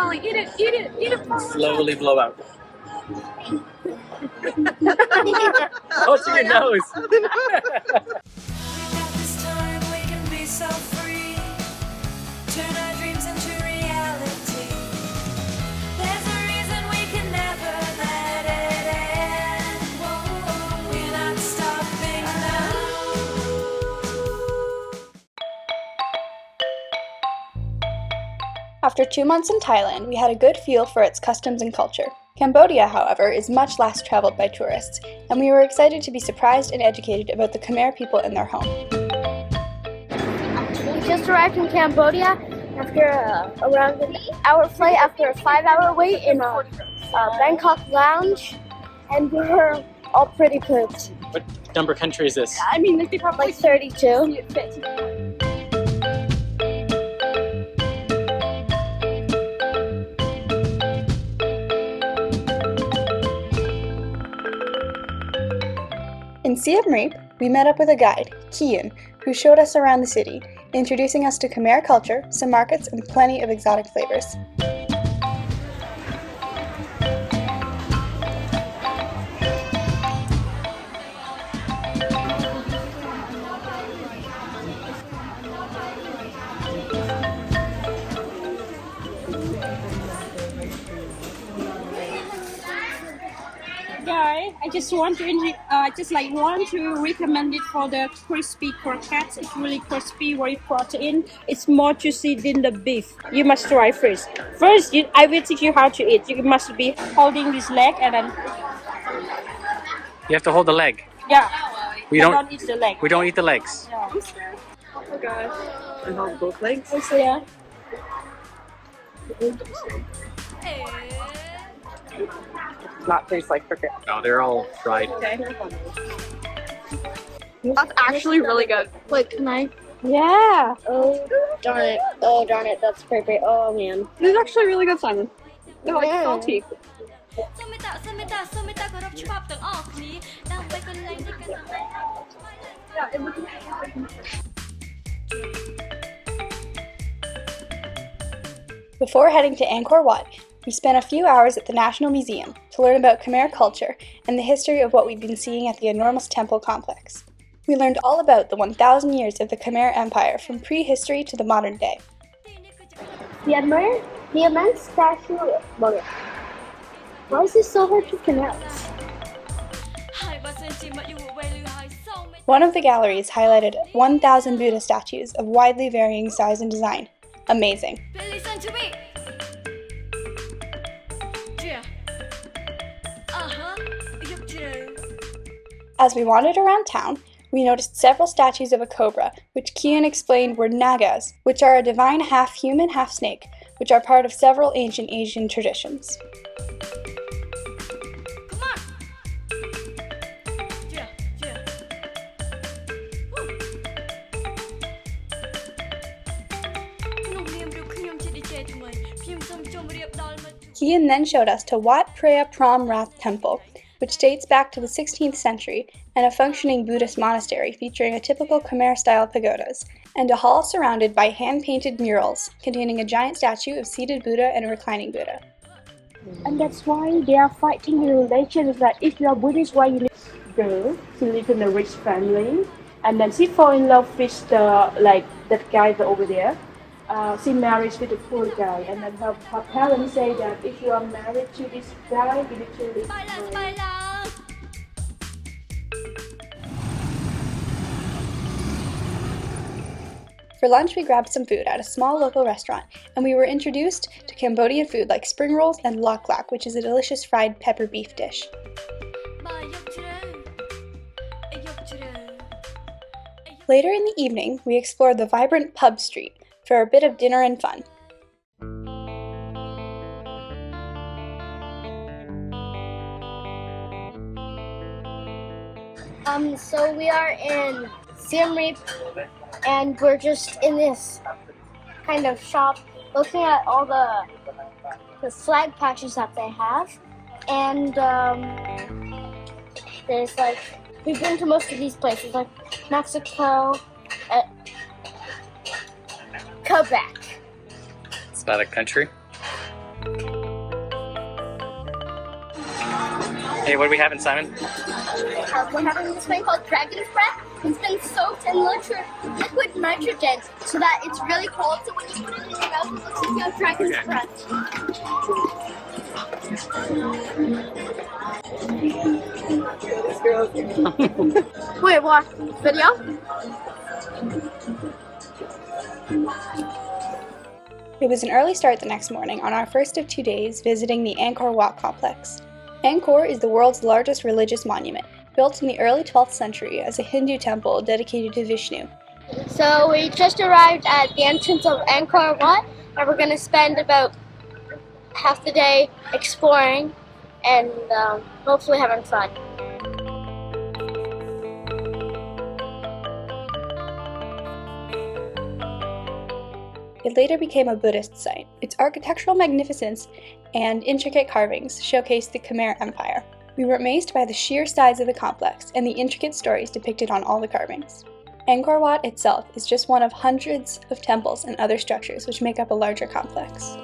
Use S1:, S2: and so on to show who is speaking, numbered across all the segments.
S1: slowly. Eat it, eat it, eat it.
S2: Slowly blow out. Oh, to your nose.
S3: This time we can be so free. Turn our dreams into reality. There's a reason we can never let it end. We're not stopping now.
S4: After 2 months in Thailand, we had a good feel for its customs and culture. Cambodia, however, is much less traveled by tourists, and we were excited to be surprised and educated about the Khmer people in their home.
S5: We just arrived in Cambodia after around an 8-hour flight after a 5-hour wait in a Bangkok lounge, and we were all pretty pooped.
S2: What number country is this?
S1: I mean, they probably
S5: Like 32.
S4: In Siem Reap, we met up with a guide, Kian, who showed us around the city, introducing us to Khmer culture, some markets, and plenty of exotic flavors.
S1: Guy, I just want to recommend it for the crispy croquettes. It's really crispy, very protein. It's more juicy than the beef. You must try first. First, I will teach you how to eat. You must be holding this leg and then
S2: You have to hold the leg.
S1: yeah.
S2: We
S1: I
S2: don't
S1: eat the leg.
S2: We don't eat the legs.
S1: Yeah.
S6: Oh gosh. And hold both legs?
S1: Yeah.
S6: Not taste like cricket.
S2: No, they're all fried.
S5: That's actually really good. Wait, can I?
S1: Yeah.
S5: Oh, darn it. Oh, darn it. That's creepy. Oh, man.
S6: This is actually really good, Simon. They're like
S5: Yeah.
S6: salty.
S4: Before heading to Angkor Wat, we spent a few hours at the National Museum to learn about Khmer culture and the history of what we'd been seeing at the enormous temple complex. We learned all about the 1,000 years of the Khmer Empire from prehistory to the modern day.
S5: The immense statue. Why is this so hard to pronounce?
S4: One of the galleries highlighted 1,000 Buddha statues of widely varying size and design. Amazing.
S3: Listen to me.
S4: As we wandered around town, we noticed several statues of a cobra, which Kian explained were nagas, which are a divine half-human, half-snake, which are part of several ancient Asian traditions.
S3: Come on.
S4: Kian then showed us to Wat Phra Prom Rath Temple, which dates back to the 16th century and a functioning Buddhist monastery featuring a typical Khmer-style pagodas, and a hall surrounded by hand-painted murals containing a giant statue of seated Buddha and a reclining Buddha.
S5: And that's why they are fighting in religion. Is that if you are Buddhist, why you live?
S1: Girl, she live in a rich family, and then she fall in love with that guy over there. She marries with a poor guy, and then her parents say that if you are married to this guy, you need to live.
S4: For lunch, we grabbed some food at a small local restaurant, and we were introduced to Cambodian food like spring rolls and lak lak, which is a delicious fried pepper beef dish. Later in the evening, we explored the vibrant pub street for a bit of dinner and fun.
S5: So we are in Siem Reap, and we're just in this kind of shop looking at all the flag patches that they have. And there's we've been to most of these places, like Mexico, Quebec.
S2: It's not a country. Hey, what are we having, Simon?
S5: We're having this thing called dragon's breath. It's been soaked in liquid nitrogen so that it's really cold. So when you put it in your mouth, it looks like you have dragon's breath. Wait, what? Video?
S4: It was an early start the next morning on our first of 2 days visiting the Angkor Wat complex. Angkor is the world's largest religious monument, built in the early 12th century as a Hindu temple dedicated to Vishnu.
S5: So we just arrived at the entrance of Angkor Wat, and we're going to spend about half the day exploring and hopefully having fun.
S4: It later became a Buddhist site. Its architectural magnificence and intricate carvings showcased the Khmer Empire. We were amazed by the sheer size of the complex and the intricate stories depicted on all the carvings. Angkor Wat itself is just one of hundreds of temples and other structures which make up a larger complex.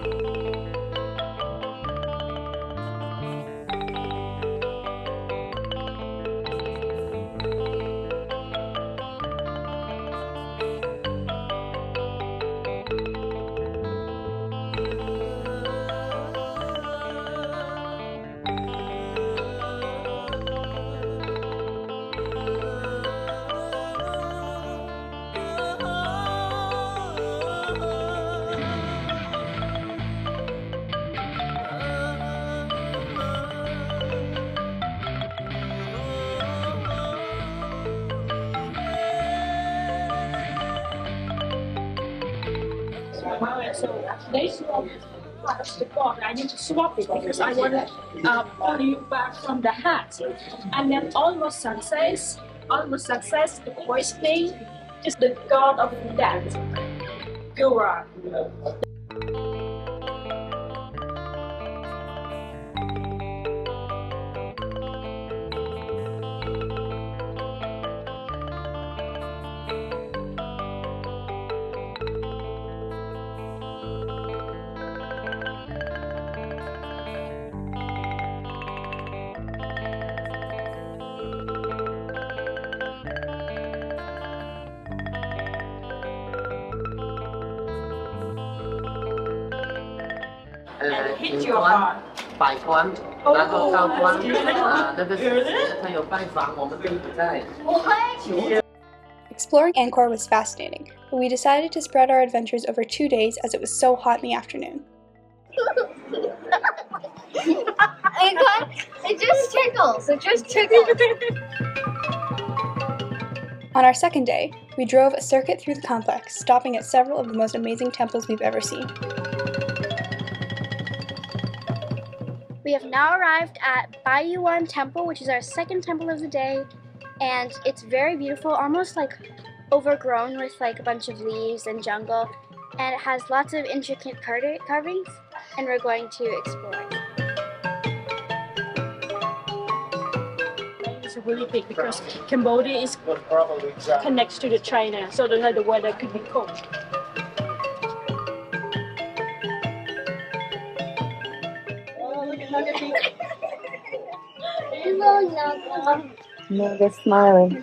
S1: So they swap the board. I need to swap it because I want to pull you back from the hat. And then almost success, the voice name is the god of death, Gura. Hit your heart.
S7: 百关，然后高关，那个它有拜访，我们可以不在。
S4: Exploring Angkor was fascinating, but we decided to spread our adventures over 2 days as it was so hot in the afternoon.
S5: It just tickles. It just tickles.
S4: On our second day, we drove a circuit through the complex, stopping at several of the most amazing temples we've ever seen.
S5: We have now arrived at Baiyuan Temple, which is our second temple of the day, and it's very beautiful, almost like overgrown with like a bunch of leaves and jungle, and it has lots of intricate carvings, and we're going to explore it.
S1: It's really big because Cambodia is connected to the China, so the weather could be cold.
S6: No, they're smiling.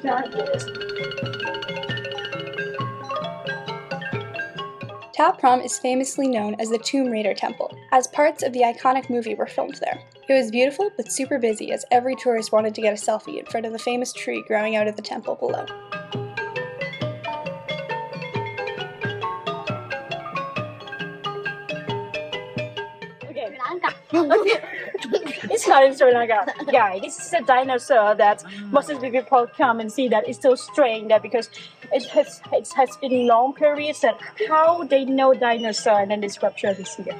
S4: Ta Prohm is famously known as the Tomb Raider Temple, as parts of the iconic movie were filmed there. It was beautiful but super busy as every tourist wanted to get a selfie in front of the famous tree growing out of the temple below.
S1: It's not in Sri Lanka, guy. This is a dinosaur that most of the people come and see. That is so strange that because it has been long periods that how they know dinosaur and then the sculpture is here.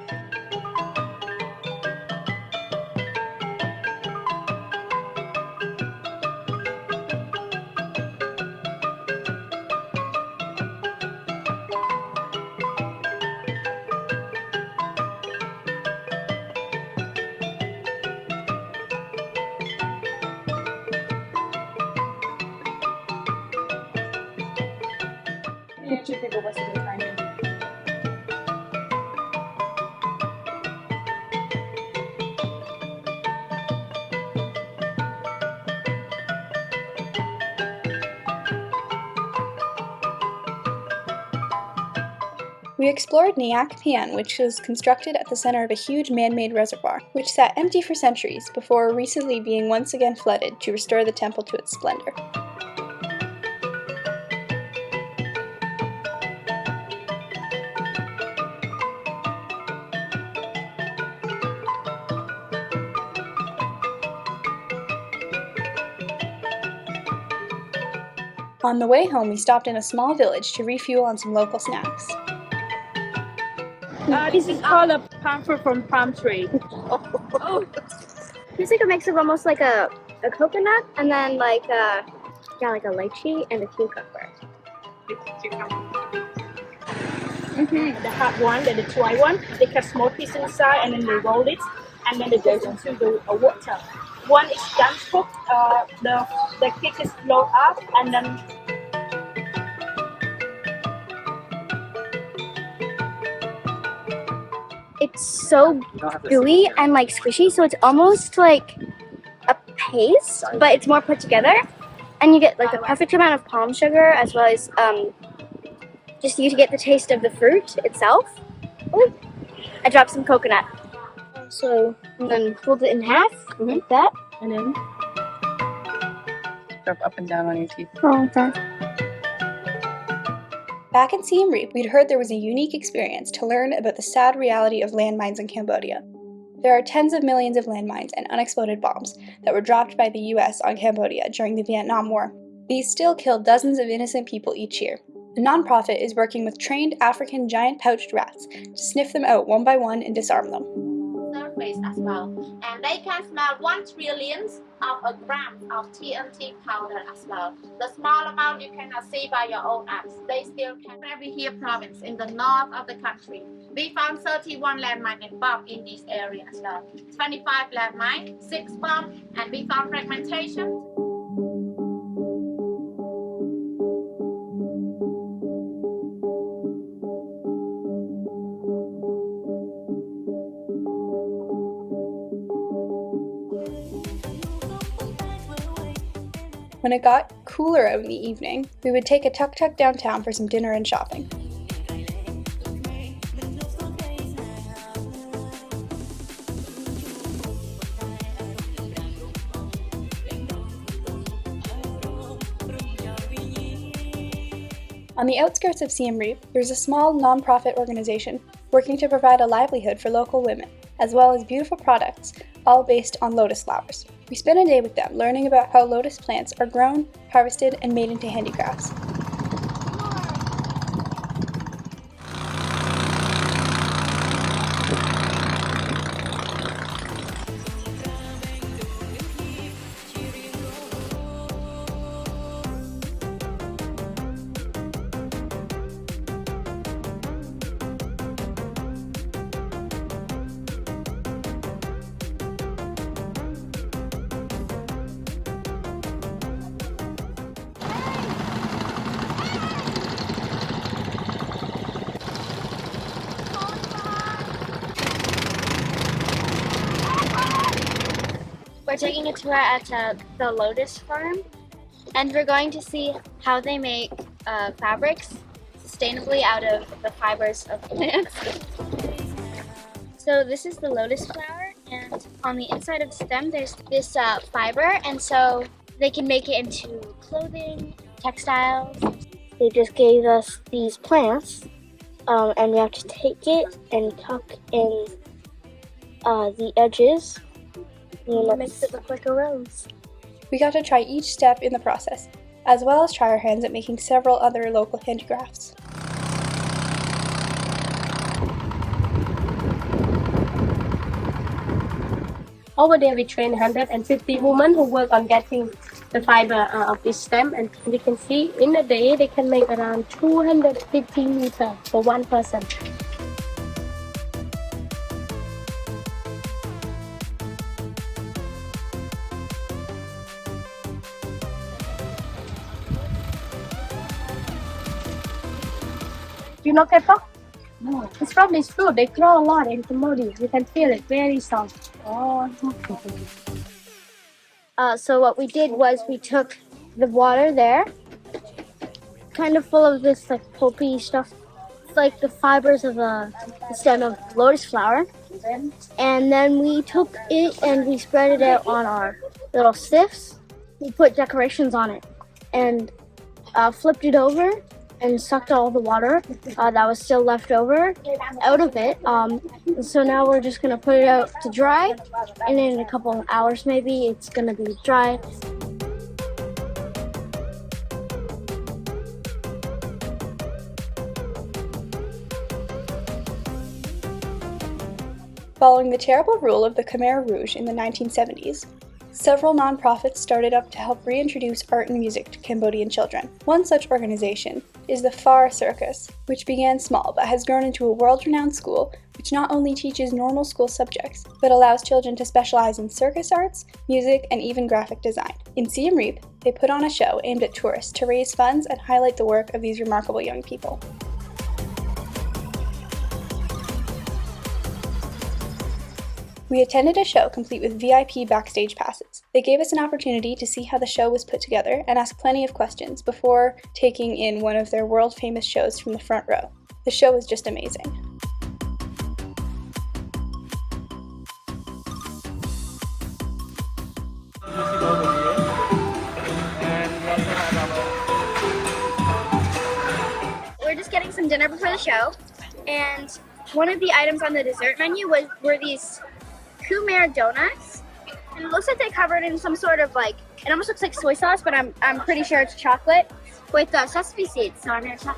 S4: We explored Niak Pian, which was constructed at the center of a huge man-made reservoir, which sat empty for centuries before recently being once again flooded to restore the temple to its splendor. On the way home, we stopped in a small village to refuel on some local snacks.
S1: This is called a palm fruit from palm tree.
S5: It's like a mix of almost like a coconut and then like a lychee and a cucumber.
S1: The hard one, then the dry one. They cut small pieces inside and then they roll it, and then they go into the water. One is done cooked. The cake is blown up, and then
S5: It's so gooey and like squishy, so it's almost like a paste, but it's more put together. And you get like a perfect amount of palm sugar as well as just you to get the taste of the fruit itself. Ooh. I dropped some coconut. So and then fold it in half like that, and then
S6: Rub up and down on your teeth.
S4: Back in Siem Reap, we'd heard there was a unique experience to learn about the sad reality of landmines in Cambodia. There are tens of millions of landmines and unexploded bombs that were dropped by the US on Cambodia during the Vietnam War. These still kill dozens of innocent people each year. The nonprofit is working with trained African giant pouched rats to sniff them out one by one and disarm them.
S8: Surface as well, and they can smell 1 trillion of a gram of TNT powder as well. The small amount you cannot see by your own eyes. They still can. Every here province in the north of the country, we found 31 landmines and bombs in this area as well. 25 landmines, 6 bombs, and we found fragmentation.
S4: When it got cooler out in the evening, we would take a tuk-tuk downtown for some dinner and shopping. On the outskirts of Siem Reap, there's a small non-profit organization working to provide a livelihood for local women, as well as beautiful products, all based on lotus flowers. We spent a day with them learning about how lotus plants are grown, harvested, and made into handicrafts.
S5: we're taking a tour at the lotus farm, and we're going to see how they make fabrics sustainably out of the fibers of plants. So this is the lotus flower, and on the inside of the stem there's this fiber, and so they can make it into clothing, textiles. They just gave us these plants, and we have to take it and tuck in the edges, and it makes it look like a rose.
S4: We got to try each step in the process, as well as try our hands at making several other local handicrafts.
S9: Over there, we train 150 women who work on getting the fiber of this stem, and we can see in a day they can make around 250 meters for one person. You know pepper? No. It's from this fruit. They grow a lot in Cambodia. You can feel it, very soft. Oh.
S5: So what we did was we took the water there, kind of full of this like pulpy stuff, like the fibers of the stem of lotus flower, and then we took it and we spread it out on our little sifts. We put decorations on it and flipped it over and sucked all the water that was still left over out of it. So now we're just gonna put it out to dry, and in a couple of hours maybe it's gonna be dry.
S4: Following the terrible rule of the Khmer Rouge in the 1970s, several nonprofits started up to help reintroduce art and music to Cambodian children. One such organization is the Phar Circus, which began small but has grown into a world-renowned school which not only teaches normal school subjects, but allows children to specialize in circus arts, music, and even graphic design. In Siem Reap, they put on a show aimed at tourists to raise funds and highlight the work of these remarkable young people. We attended a show complete with VIP backstage passes. They gave us an opportunity to see how the show was put together and ask plenty of questions before taking in one of their world-famous shows from the front row. The show was just amazing.
S5: We're just getting some dinner before the show, and one of the items on the dessert menu were these Khmer donuts, and it looks like they covered in some sort of like, it almost looks like soy sauce, but I'm pretty sure it's chocolate with sesame seeds. So I'm gonna try.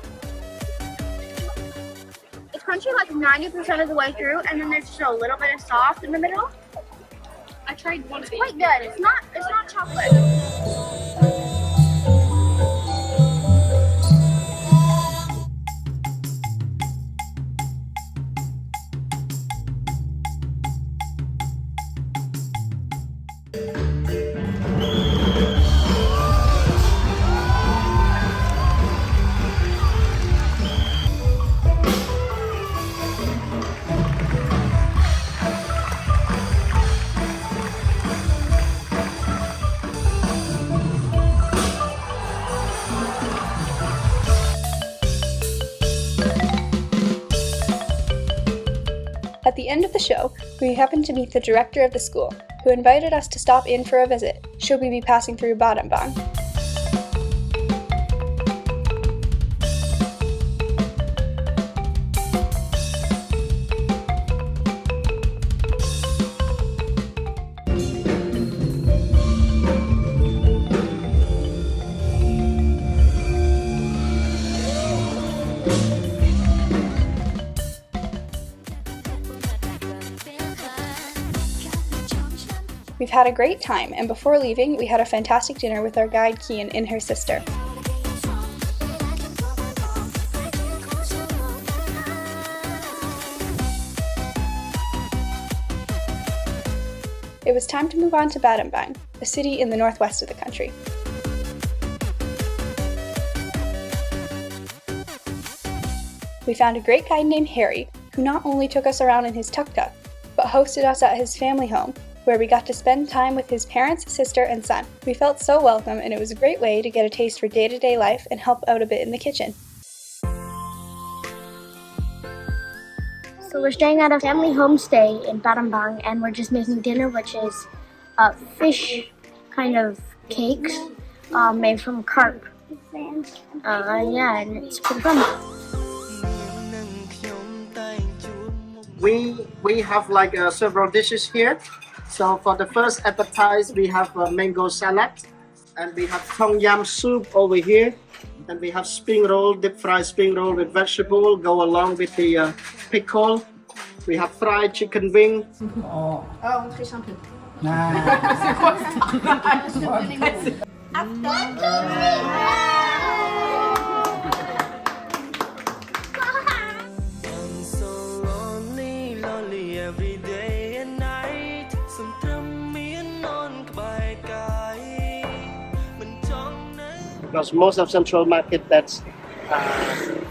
S5: It's crunchy like 90% of the way through, and then there's just a little bit of soft in the middle. I tried one of these. Quite good. It's not chocolate.
S4: At the end of the show, we happened to meet the director of the school, who invited us to stop in for a visit, should we be passing through Battambang. We've had a great time, and before leaving, we had a fantastic dinner with our guide Kian and her sister. It was time to move on to Battambang, a city in the northwest of the country. We found a great guide named Harry, who not only took us around in his tuk-tuk, but hosted us at his family home, where we got to spend time with his parents, sister, and son. We felt so welcome, and it was a great way to get a taste for day-to-day life and help out a bit in the kitchen.
S5: So we're staying at a family homestay in Battambang, and we're just making dinner, which is fish kind of cakes made from carp. Yeah, and it's pretty fun.
S10: We have like several dishes here. So for the first appetizer, we have mango salad, and we have tom yum soup over here, and we have spring roll, deep fried spring roll with vegetable, go along with the pickle. We have fried chicken wing.
S11: say something.
S10: Because most of Central Market, that's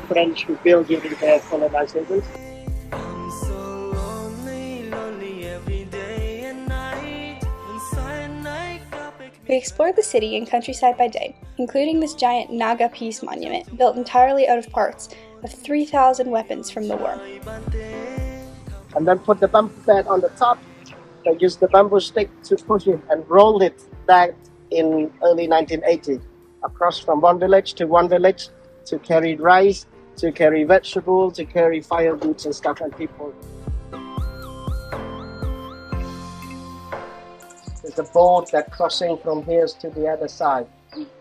S10: French who built during their colonization.
S4: We explored the city and countryside by day, including this giant Naga peace monument built entirely out of parts of 3,000 weapons from the war.
S10: And then put the bamboo bed on the top. They used the bamboo stick to push it and roll it back in early 1980 across from one village to carry rice, to carry vegetables, to carry firewood and stuff and people. There's a boat that crossing from here to the other side.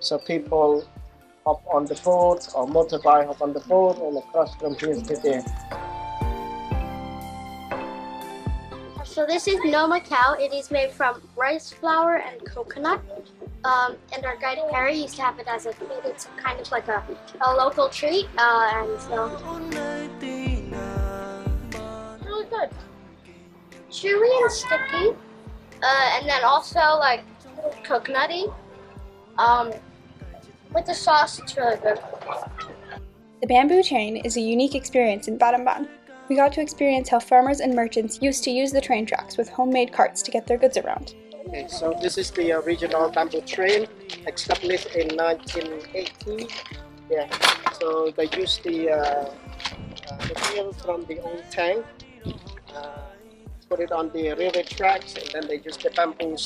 S10: So people hop on the boat or motorbike hop on the boat and across from here to there.
S5: So this is no Macau. It is made from rice flour and coconut. And our guide Harry used to have it as it's kind of like a local treat. And so it's really good. Chewy and sticky. And then also like coconutty. With the sauce, it's really good.
S4: The bamboo train is a unique experience in Battambang. We got to experience how farmers and merchants used to use the train tracks with homemade carts to get their goods around.
S10: Okay, so this is the original bamboo train, established in 1980. Yeah, so they used the material from the old tank, put it on the railway tracks, and then they used the bamboo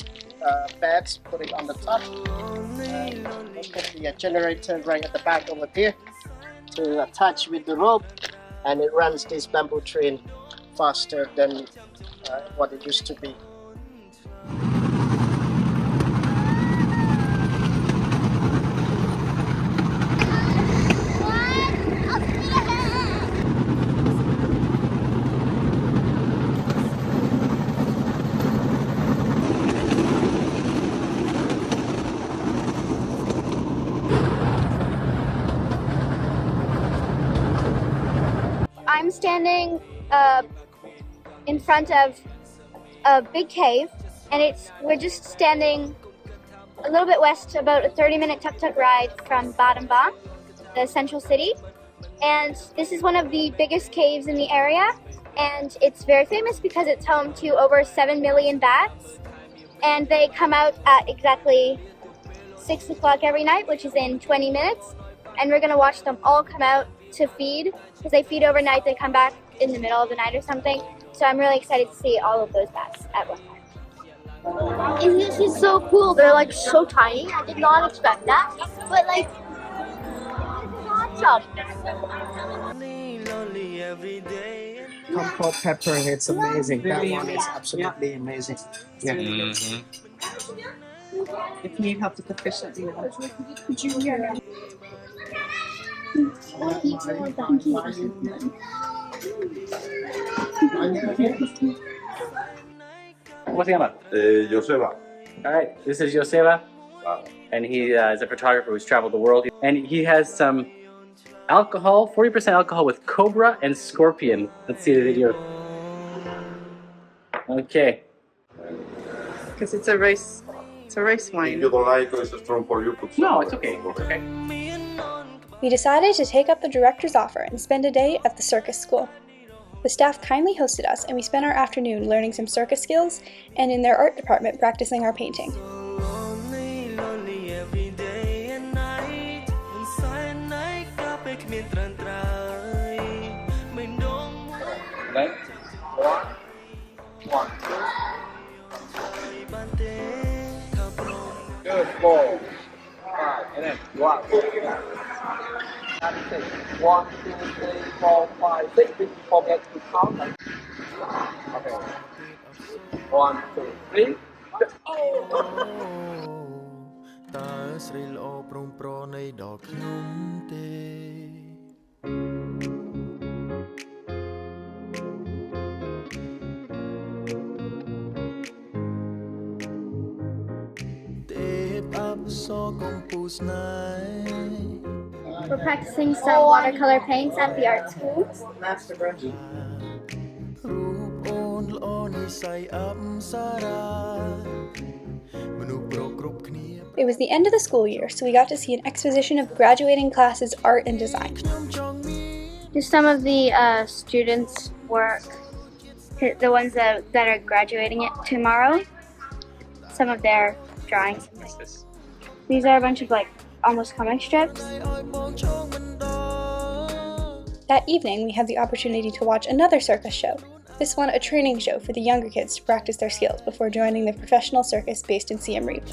S10: beds, put it on the top. They put the generator right at the back over here to attach with the rope, and it runs this bamboo train faster than what it used to be.
S5: I'm standing in front of a big cave, and we're just standing a little bit west, about a 30-minute tuk-tuk ride from Battambang, the central city. And this is one of the biggest caves in the area, and it's very famous because it's home to over 7 million bats, and they come out at exactly 6 o'clock every night, which is in 20 minutes, and we're going to watch them all come out to feed, because they feed overnight. They come back in the middle of the night or something. So I'm really excited to see all of those bats at one time. And this is so cool. They're like so tiny. I did not expect that. But like, this is awesome.
S10: Comfort pepper, it's amazing. That one is absolutely amazing. Yeah.
S6: If you need help with the fish, let me know.
S2: What's your name?
S12: Joseba.
S2: All right, this is Joseba, and he is a photographer who's traveled the world. And he has some alcohol, 40% alcohol with cobra and scorpion. Let's see the video. Okay.
S6: Because it's a rice wine.
S12: If you don't like it's strong for you, put some.
S2: No, it's okay. It's okay.
S4: We decided to take up the director's offer and spend a day at the circus school. The staff kindly hosted us, and we spent our afternoon learning some circus skills and in their art department practicing our painting.
S2: Right? One, good, 4, 5, and then 1, 2, 3, 1, 2, 3, 4, 5, 6. Did you forget to count? Okay. 1, 2, 3.
S5: We're practicing some watercolor paints at the art school.
S10: Master brush.
S4: It was the end of the school year, so we got to see an exposition of graduating classes' art and design.
S5: Just some of the students' work, the ones that are graduating it tomorrow, some of their drawings. These are a bunch of like almost comic strips.
S4: The That evening, we have the opportunity to watch another circus show, this one a training show for the younger kids to practice their skills before joining the professional circus based in Siem Reap.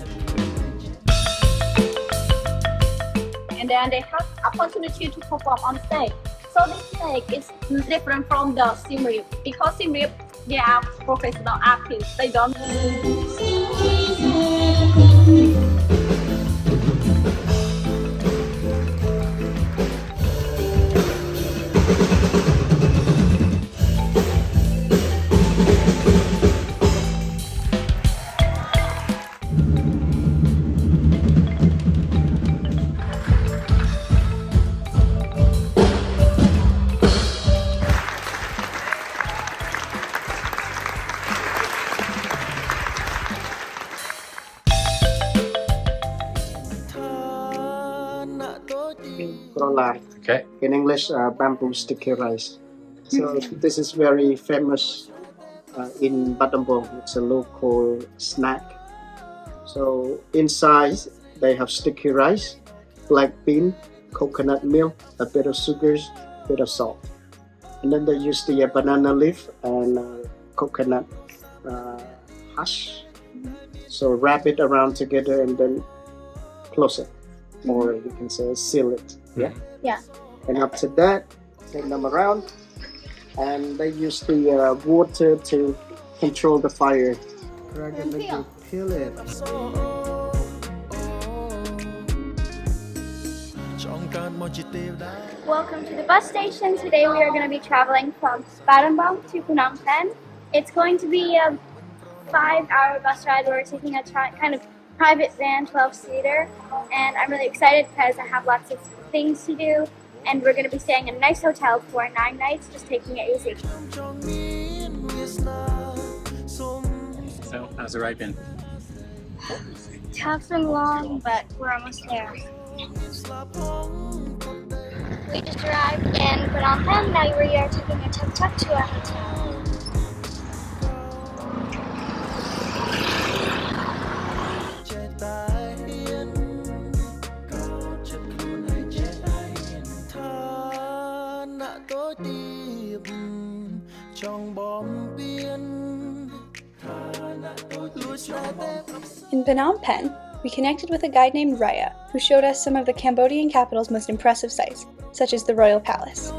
S13: And then they have opportunity to perform on stage. So this stage is different from the Siem Reap because Siem Reap, they are professional artists. They don't.
S2: Okay.
S10: In English, bamboo sticky rice. So this is very famous in Battambang. It's a local snack. So inside they have sticky rice, black bean, coconut milk, a bit of sugars, a bit of salt. And then they use the banana leaf and coconut husk. So wrap it around together and then close it. Or you can say seal it. Yeah?
S5: Yeah.
S10: And after that, take them around and they use the water to control the fire. Peel it.
S5: Welcome to the bus station. Today we are going to be traveling from Battambang to Phnom Penh. It's going to be a 5-hour bus ride. We're taking a kind of private van, 12-seater, and I'm really excited because I have lots of things to do, and we're going to be staying in a nice hotel for 9 nights, just taking it easy.
S2: So, how's the ride been?
S5: Tough and long, but we're almost there. We just arrived in Phnom Penh. Now we are taking a tuk-tuk to our hotel.
S4: In Phnom Penh, we connected with a guide named Raya, who showed us some of the Cambodian capital's most impressive sights, such as the Royal Palace.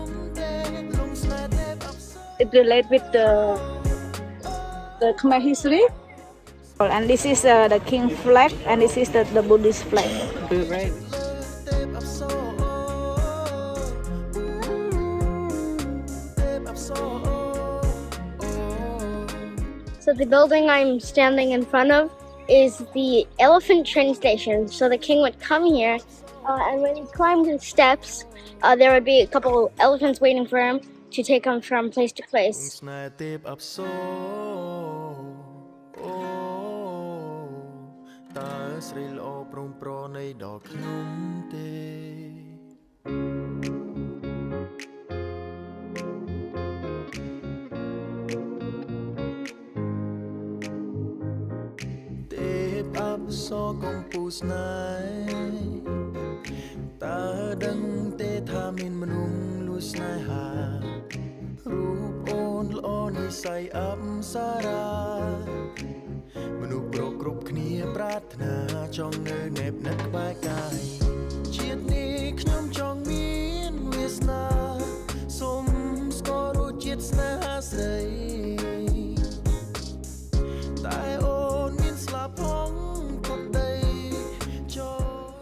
S13: It relates with the Khmer history. And this is the king flag, and this is the Buddhist flag. Right.
S5: So the building I'm standing in front of is the elephant train station. So the king would come here, and when he climbed the steps, there would be a couple elephants waiting for him to take him from place to place.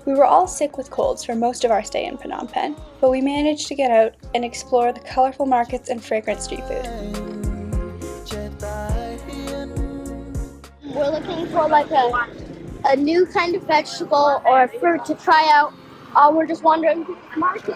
S4: We were all sick with colds for most of our stay in Phnom Penh, but we managed to get out and explore the colorful markets and fragrant street food.
S5: We're looking for like a new kind of vegetable or fruit to try out. We're just wandering through the market.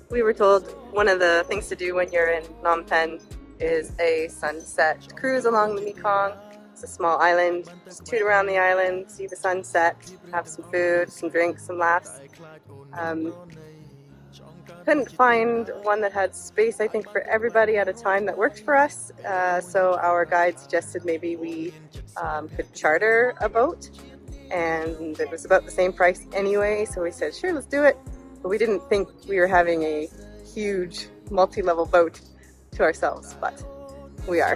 S14: We were told one of the things to do when you're in Phnom Penh is a sunset cruise along the Mekong. It's a small island. Just toot around the island, see the sunset, have some food, some drinks, some laughs. Couldn't find one that had space, I think, for everybody at a time that worked for us. So our guide suggested maybe we could charter a boat, and it was about the same price anyway. So we said, sure, let's do it. But we didn't think we were having a huge multi-level boat to ourselves, but we are.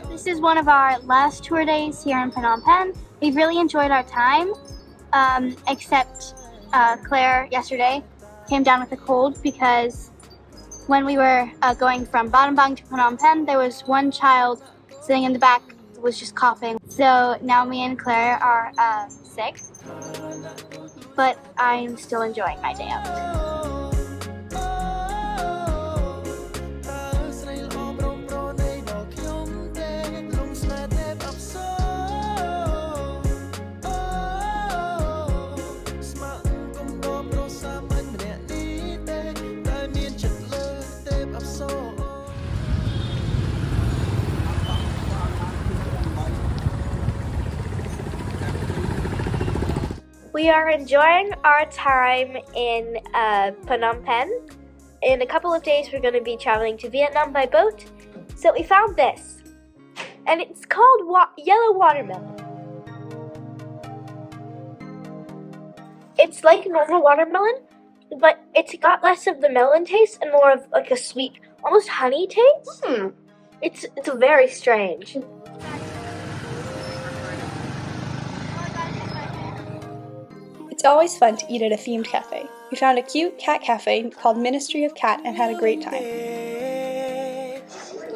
S5: This is one of our last tour days here in Phnom Penh. We've really enjoyed our time, except Claire yesterday came down with a cold because when we were going from Battambang to Phnom Penh, there was one child sitting in the back who was just coughing. So now me and Claire are sick, but I'm still enjoying my day out.
S15: We are enjoying our time in Phnom Penh. In a couple of days, we're going to be traveling to Vietnam by boat. So we found this, and it's called yellow watermelon. It's like normal watermelon, but it's got less of the melon taste and more of like a sweet, almost honey taste. It's very strange.
S4: It's always fun to eat at a themed cafe. We found a cute cat cafe called Ministry of Cat and had a great time.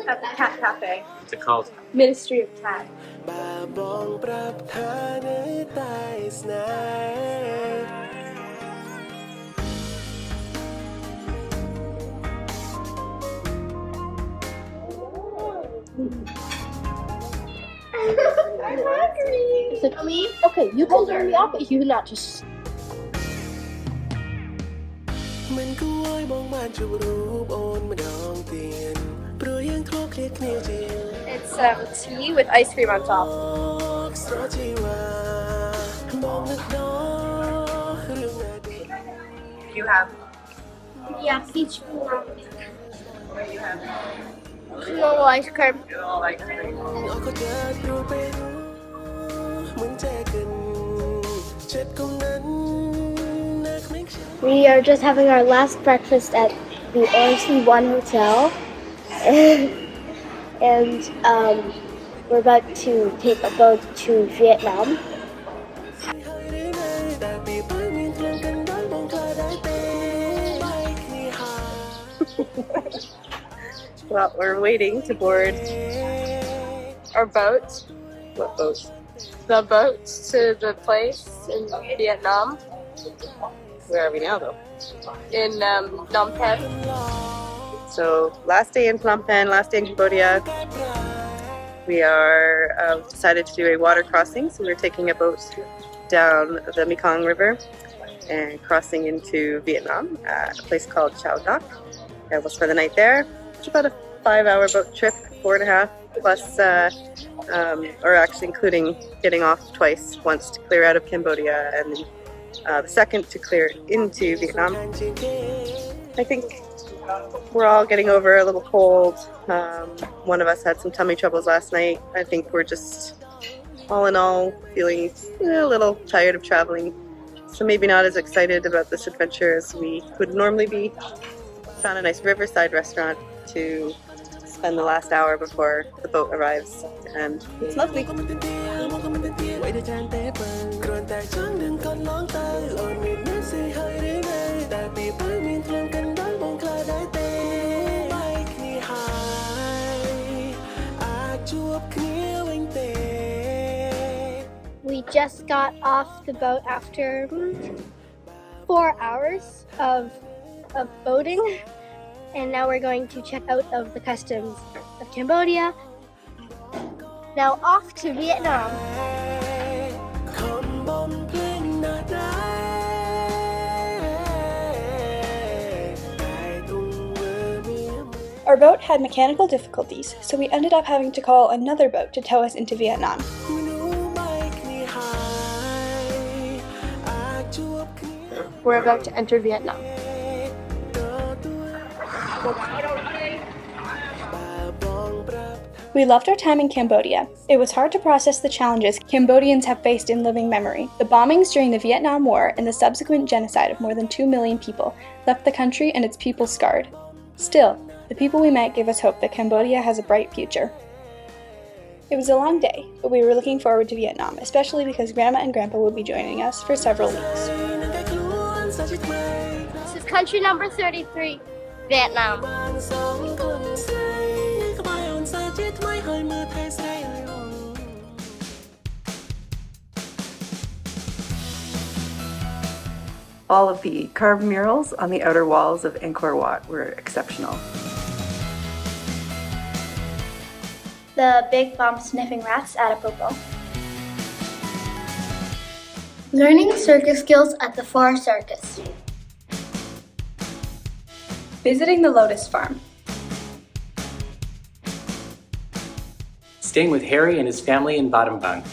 S1: At the cat cafe.
S2: What's it called?
S1: Ministry of Cat.
S9: I'm hungry. Is it me? Okay, you can turn me off, but you not just.
S1: It's tea with ice cream on top. You have?
S15: Yeah, peach.
S1: What do you have?
S15: Normal ice cream.
S2: Normal ice cream.
S15: We are just having our last breakfast at the RC1 Hotel, and we're about to take a boat to Vietnam.
S14: Well, we're waiting to board
S1: Our boat.
S14: what boat?
S1: The boat to the place in Vietnam.
S14: Where are we now, though?
S1: In Phnom Penh.
S14: So last day in Phnom Penh, last day in Cambodia. We are decided to do a water crossing, so we're taking a boat down the Mekong River and crossing into Vietnam at a place called Chau Doc. And we'll spend the night there. It's about a 5-hour boat trip, 4.5 plus, or actually including getting off twice, once to clear out of Cambodia and then the second to clear into Vietnam. I think we're all getting over a little cold. One of us had some tummy troubles last night. I think we're just, all in all, feeling a little tired of traveling. So maybe not as excited about this adventure as we would normally be. Found a nice riverside restaurant to spend the last hour before the boat arrives, and it's lovely.
S15: We just got off the boat after 4 hours of boating, and now we're going to check out of the customs of Cambodia. Now off to Vietnam.
S4: Our boat had mechanical difficulties, so we ended up having to call another boat to tow us into Vietnam.
S9: We're about to enter Vietnam.
S4: We loved our time in Cambodia. It was hard to process the challenges Cambodians have faced in living memory. The bombings during the Vietnam War and the subsequent genocide of more than 2 million people left the country and its people scarred. Still, the people we met gave us hope that Cambodia has a bright future. It was a long day, but we were looking forward to Vietnam, especially because Grandma and Grandpa would be joining us for several weeks.
S15: This is country number 33, Vietnam.
S14: All of the carved murals on the outer walls of Angkor Wat were exceptional.
S15: The big bomb sniffing rats at Apropos. Learning circus skills at the Forest Circus.
S4: Visiting the Lotus Farm.
S2: Staying with Harry and his family in Battambang.